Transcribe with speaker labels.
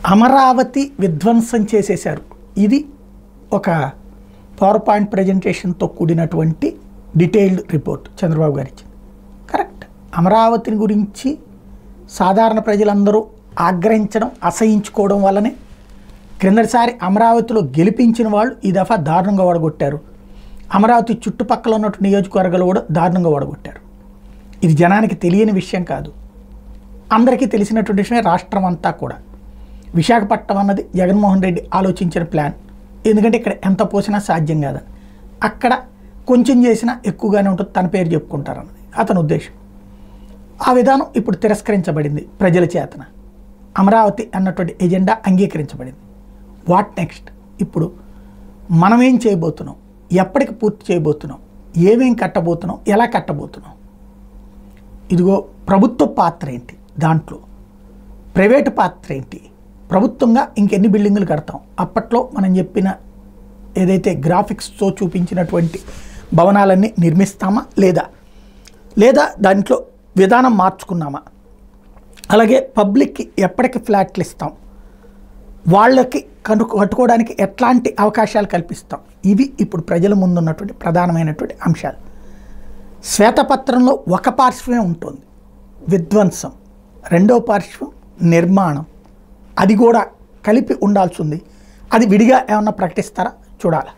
Speaker 1: అమరావతి విధ్వంసం చేసేశారు. ఇది ఒక పవర్ పాయింట్ ప్రజెంటేషన్తో కూడినటువంటి డీటెయిల్డ్ రిపోర్ట్ చంద్రబాబు గారు ఇచ్చింది. కరెక్ట్. అమరావతిని గురించి సాధారణ ప్రజలందరూ ఆగ్రహించడం, అసహించుకోవడం వల్లనే క్రిందటిసారి అమరావతిలో గెలిపించిన వాళ్ళు ఈ దఫా దారుణంగా ఓడగొట్టారు. అమరావతి చుట్టుపక్కల ఉన్నటువంటి నియోజకవర్గాలు కూడా దారుణంగా ఓడగొట్టారు. ఇది జనానికి తెలియని విషయం కాదు, అందరికీ తెలిసినటువంటి విషయమే. రాష్ట్రం అంతా కూడా విశాఖపట్నం అన్నది జగన్మోహన్ రెడ్డి ఆలోచించిన ప్లాన్. ఎందుకంటే ఇక్కడ ఎంత పోసినా సాధ్యం కాదని, అక్కడ కొంచెం చేసినా ఎక్కువగానే ఉంటుంది, తన పేరు చెప్పుకుంటారన్నది అతని ఉద్దేశం. ఆ విధానం ఇప్పుడు తిరస్కరించబడింది ప్రజల చేతన. అమరావతి అన్నటువంటి ఎజెండా అంగీకరించబడింది. What next? ఇప్పుడు మనమేం చేయబోతున్నాం, ఎప్పటికి పూర్తి చేయబోతున్నాం, ఏమేం కట్టబోతున్నాం, ఎలా కట్టబోతున్నాం? ఇదిగో ప్రభుత్వ పాత్ర ఏంటి, దాంట్లో ప్రైవేటు పాత్ర ఏంటి, ప్రభుత్వంగా ఇంకెన్ని బిల్డింగులు కడతాం, అప్పట్లో మనం చెప్పిన ఏదైతే గ్రాఫిక్స్తో చూపించినటువంటి భవనాలన్నీ నిర్మిస్తామా లేదా దాంట్లో విధానం మార్చుకున్నామా, అలాగే పబ్లిక్కి ఎప్పటికి ఫ్లాట్లు ఇస్తాం, వాళ్ళకి కట్టుకోవడానికి ఎట్లాంటి అవకాశాలు కల్పిస్తాం, ఇవి ఇప్పుడు ప్రజల ముందున్నటువంటి ప్రధానమైనటువంటి అంశాలు. శ్వేతపత్రంలో ఒక పార్శ్వమే ఉంటుంది విధ్వంసం, రెండో పార్శ్వం నిర్మాణం, అది కూడా కలిపి ఉండాల్సి ఉంది. అది విడిగా ఏమన్నా ప్రకటిస్తారా చూడాలి.